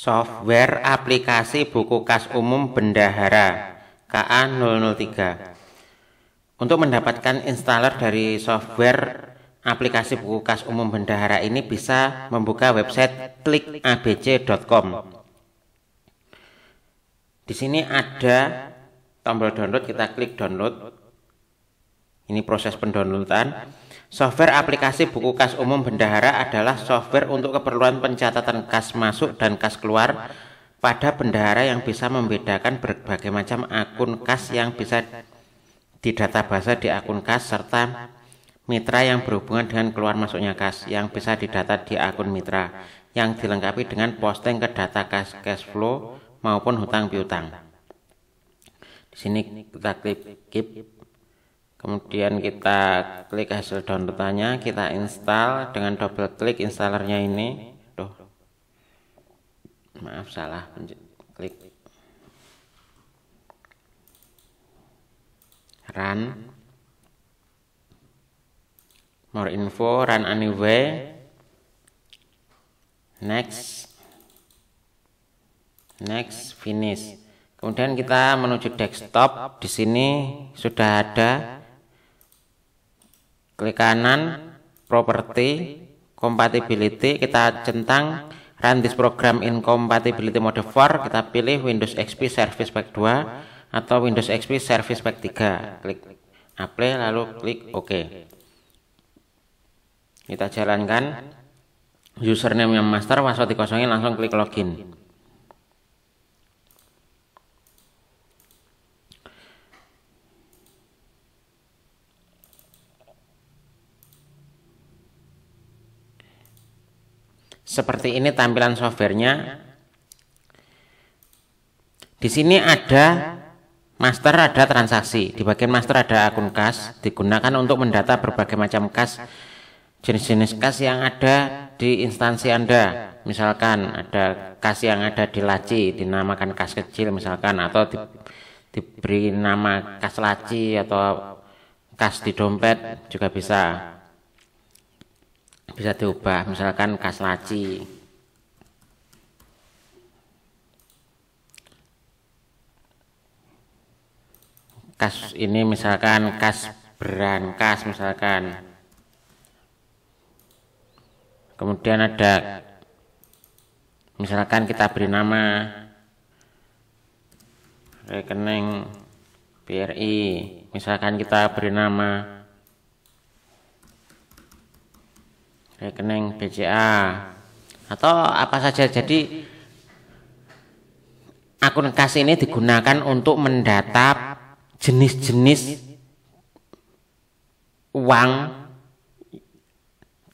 Software aplikasi buku kas umum bendahara KA003. Untuk mendapatkan installer dari software aplikasi buku kas umum bendahara ini bisa membuka website klikabc.com. Di sini ada tombol download, kita klik download. Ini proses pendownloadan. Software aplikasi buku kas umum bendahara adalah software untuk keperluan pencatatan kas masuk dan kas keluar pada bendahara yang bisa membedakan berbagai macam akun kas yang bisa di database di akun kas serta mitra yang berhubungan dengan keluar masuknya kas yang bisa didata di akun mitra yang dilengkapi dengan posting ke data kas cash flow maupun hutang piutang. Di sini kita klik keep. Kemudian kita klik hasil downloadannya, kita install dengan double klik installernya ini. Maaf salah klik. Run. More info, run anyway. Next, finish. Kemudian kita menuju desktop. Di sini sudah ada. Klik kanan, property, compatibility, kita centang run this program in compatibility mode 4, kita pilih Windows XP Service Pack 2 atau Windows XP Service Pack 3. Klik apply lalu klik OK. Kita jalankan. Username yang master, password dikosongin, langsung klik login. Seperti ini tampilan softwarenya. Di sini ada master, ada transaksi. Di bagian master ada akun kas, digunakan untuk mendata berbagai macam kas, jenis-jenis kas yang ada di instansi Anda. Misalkan ada kas yang ada di laci, dinamakan kas kecil misalkan, atau diberi nama kas laci atau kas di dompet juga bisa diubah, misalkan kas laci. Kas ini misalkan kas brankas misalkan. Kemudian ada misalkan kita beri nama rekening BRI, misalkan kita beri nama rekening BCA atau apa saja. Jadi akun kas ini digunakan untuk mendata jenis-jenis uang,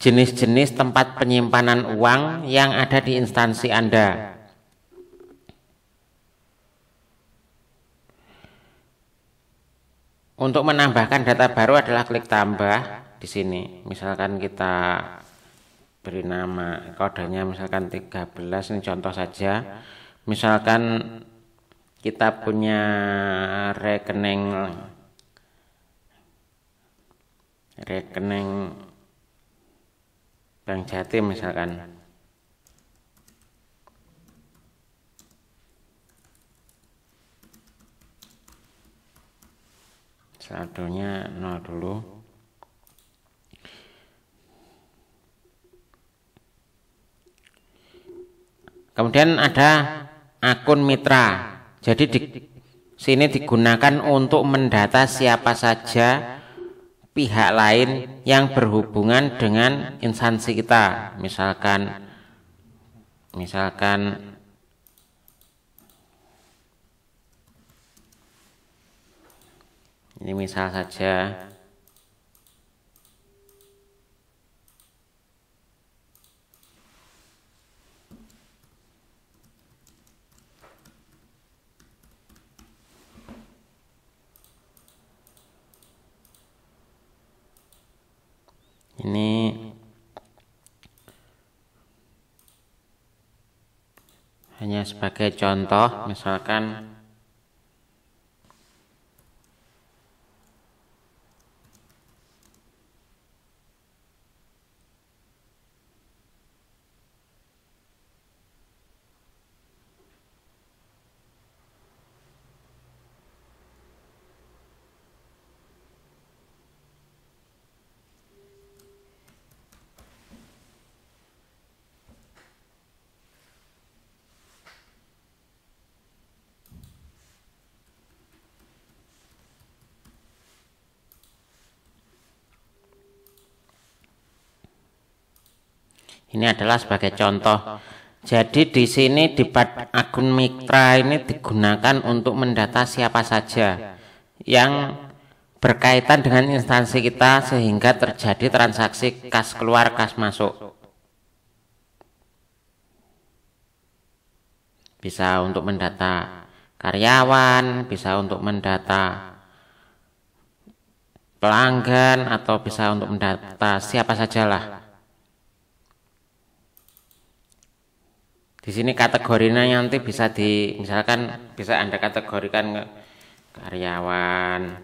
jenis-jenis tempat penyimpanan uang yang ada di instansi Anda. Untuk menambahkan data baru adalah klik tambah di sini. Misalkan kita beri nama, kodenya misalkan 13, ini contoh saja. Misalkan kita punya rekening Bank Jatim misalkan. Saldonya 0 dulu. Kemudian ada akun mitra. Jadi di sini digunakan untuk mendata siapa saja pihak lain yang berhubungan dengan instansi kita. Misalkan ini misal saja. Ini hanya sebagai contoh, misalkan Ini adalah sebagai contoh. Jadi di sini di akun mitra ini digunakan untuk mendata siapa saja yang berkaitan dengan instansi kita sehingga terjadi transaksi kas keluar, kas masuk. Bisa untuk mendata karyawan, bisa untuk mendata pelanggan, atau bisa untuk mendata siapa sajalah. Di sini kategorinya nanti bisa misalkan bisa Anda kategorikan ke karyawan,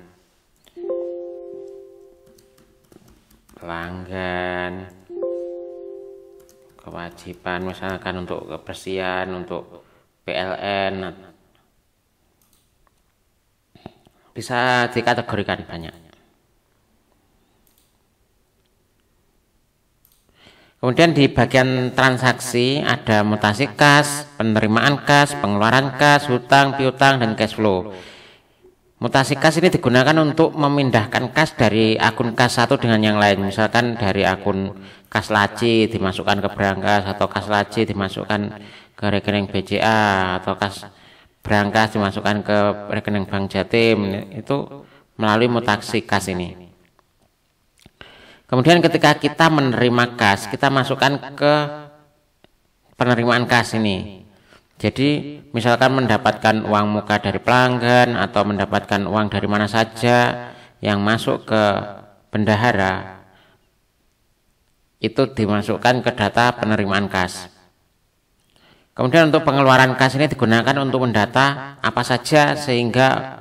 pelanggan, kewajiban, misalkan untuk kebersihan, untuk PLN, bisa dikategorikan banyak. Kemudian di bagian transaksi ada mutasi kas, penerimaan kas, pengeluaran kas, hutang, piutang, dan cash flow. Mutasi kas ini digunakan untuk memindahkan kas dari akun kas satu dengan yang lain. Misalkan dari akun kas laci dimasukkan ke berangkas, atau kas laci dimasukkan ke rekening BCA, atau kas berangkas dimasukkan ke rekening Bank Jatim. Itu melalui mutasi kas ini. Kemudian ketika kita menerima kas, kita masukkan ke penerimaan kas ini. Jadi misalkan mendapatkan uang muka dari pelanggan atau mendapatkan uang dari mana saja yang masuk ke bendahara, itu dimasukkan ke data penerimaan kas. Kemudian untuk pengeluaran kas ini digunakan untuk mendata apa saja sehingga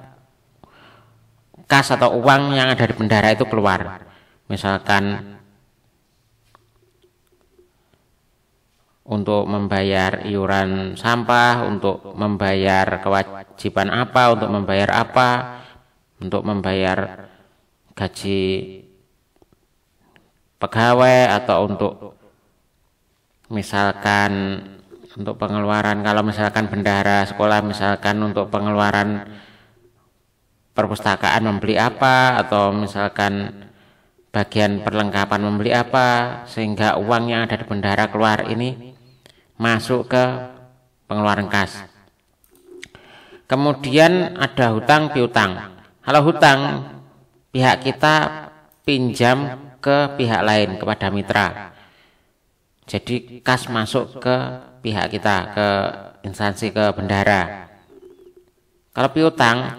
kas atau uang yang ada di bendahara itu keluar. Misalkan untuk membayar iuran sampah, untuk membayar kewajiban apa, untuk membayar apa, untuk membayar gaji pegawai, atau untuk misalkan untuk pengeluaran, kalau misalkan bendahara sekolah, misalkan untuk pengeluaran perpustakaan membeli apa, atau misalkan bagian perlengkapan membeli apa, sehingga uang yang ada di bendahara keluar ini masuk ke pengeluaran kas. Kemudian ada hutang piutang. Kalau hutang, pihak kita pinjam ke pihak lain, kepada mitra. Jadi kas masuk ke pihak kita, ke instansi, ke bendahara. Kalau piutang,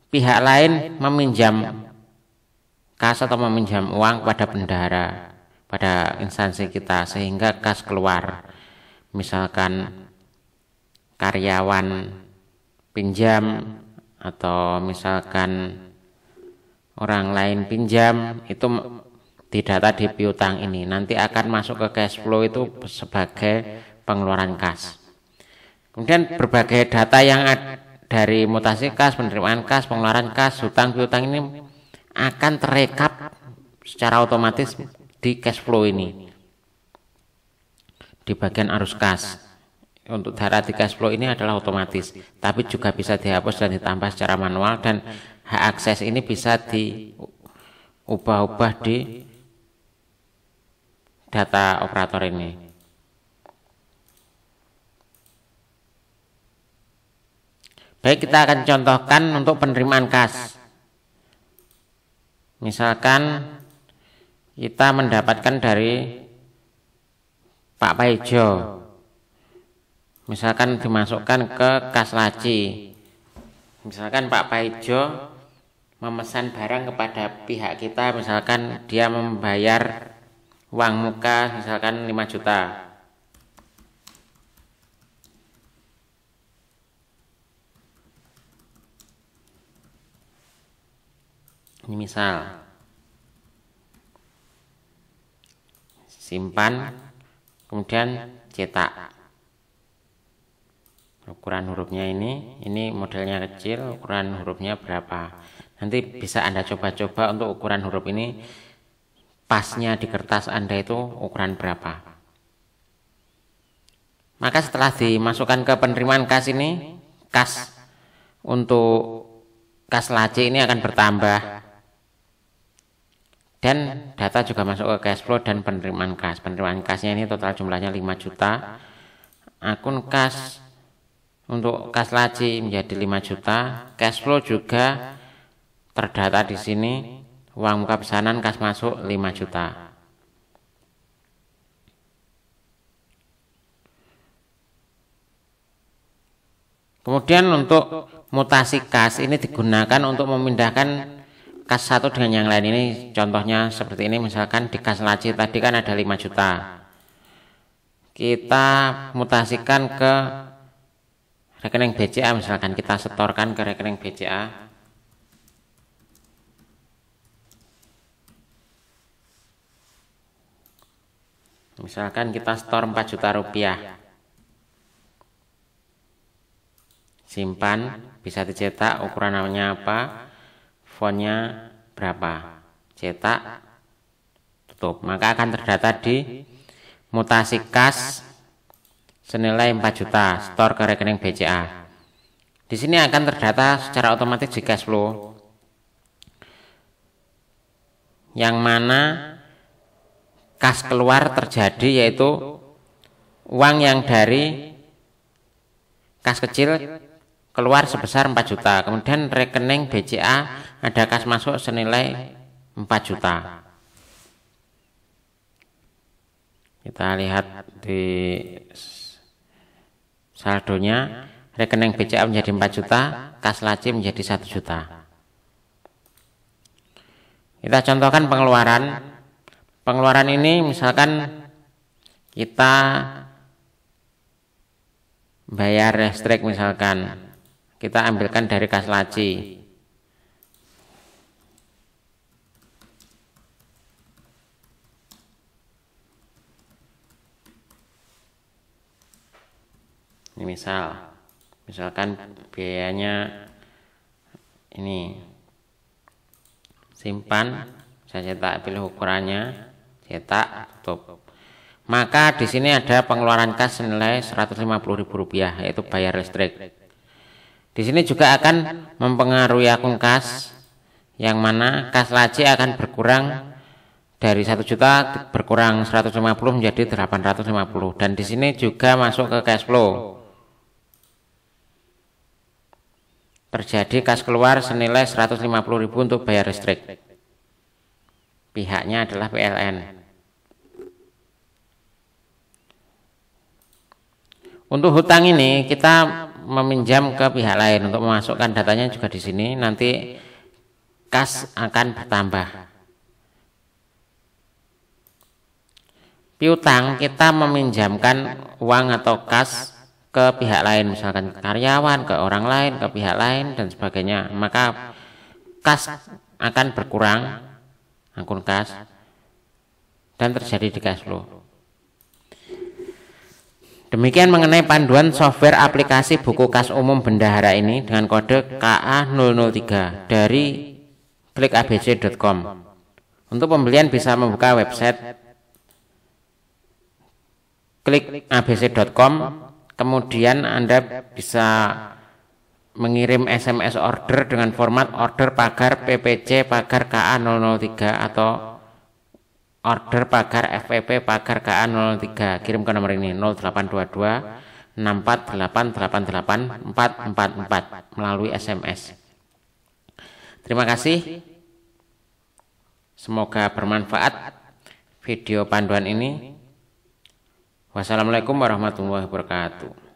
pihak lain meminjam kas atau meminjam uang kepada bendahara, pada instansi kita, sehingga kas keluar. Misalkan karyawan pinjam, atau misalkan orang lain pinjam, itu didata di piutang ini, nanti akan masuk ke cash flow itu sebagai pengeluaran kas. Kemudian berbagai data yang dari mutasi kas, penerimaan kas, pengeluaran kas, hutang piutang ini akan terekap secara otomatis di cash flow ini, di bagian arus kas. Untuk data di cash flow ini adalah otomatis, tapi juga bisa dihapus dan ditambah secara manual, dan hak akses ini bisa diubah-ubah di data operator ini. Baik, kita akan contohkan untuk penerimaan kas. Misalkan kita mendapatkan dari Pak Paijo, misalkan dimasukkan ke kas laci. Misalkan Pak Paijo memesan barang kepada pihak kita, misalkan dia membayar uang muka misalkan 5 juta. Ini misal, simpan, kemudian cetak. Ukuran hurufnya ini modelnya kecil, ukuran hurufnya berapa. Nanti bisa Anda coba-coba untuk ukuran huruf ini, pasnya di kertas Anda itu ukuran berapa. Maka setelah dimasukkan ke penerimaan kas ini, kas untuk kas laci ini akan bertambah. Dan data juga masuk ke cash flow dan penerimaan kas. Penerimaan kasnya ini total jumlahnya 5 juta. Akun kas untuk kas laci menjadi 5 juta. Cash flow juga terdata di sini. Uang muka pesanan kas masuk 5 juta. Kemudian untuk mutasi kas ini digunakan untuk memindahkan kas satu dengan yang lain. Ini contohnya seperti ini, misalkan di kas laci tadi kan ada 5 juta. Kita mutasikan ke rekening BCA, misalkan kita setorkan ke rekening BCA. Misalkan kita setor 4 juta rupiah. Simpan, bisa dicetak, ukuran namanya apa, fontnya berapa, cetak, tutup. Maka akan terdata di mutasi kas senilai 4 juta, store ke rekening BCA. Di sini akan terdata secara otomatis di cash flow, yang mana kas keluar terjadi yaitu uang yang dari kas kecil keluar sebesar 4 juta. Kemudian rekening BCA ada kas masuk senilai 4 juta. Kita lihat di saldonya, rekening BCA menjadi 4 juta, kas laci menjadi 1 juta. Kita contohkan pengeluaran. Pengeluaran ini misalkan kita bayar listrik, misalkan kita ambilkan dari kas laci. Ini misalkan biayanya ini, simpan, saya cetak, pilih ukurannya, cetak, tutup. Maka di sini ada pengeluaran kas senilai Rp150.000, yaitu bayar listrik. Di sini juga akan mempengaruhi akun kas, yang mana kas laci akan berkurang dari 1 juta, berkurang 150 menjadi 850. Dan di sini juga masuk ke cash flow. Terjadi kas keluar senilai 150.000 untuk bayar listrik. Pihaknya adalah PLN. Untuk hutang ini kita meminjam ke pihak lain. Untuk memasukkan datanya juga di sini, nanti kas akan bertambah. Piutang kita meminjamkan uang atau kas ke pihak lain, misalkan ke karyawan, ke orang lain, ke pihak lain dan sebagainya. Maka kas akan berkurang, akun kas, dan terjadi di cash flow. Demikian mengenai panduan software aplikasi buku kas umum bendahara ini dengan kode KA003 dari klikabc.com. Untuk pembelian bisa membuka website klikabc.com, kemudian Anda bisa mengirim SMS order dengan format order pagar PPC pagar KA003 atau order pagar FPP pagar KA003. Kirim ke nomor ini 0822 64888 444 melalui SMS. Terima kasih. Semoga bermanfaat video panduan ini. Wassalamualaikum warahmatullahi wabarakatuh.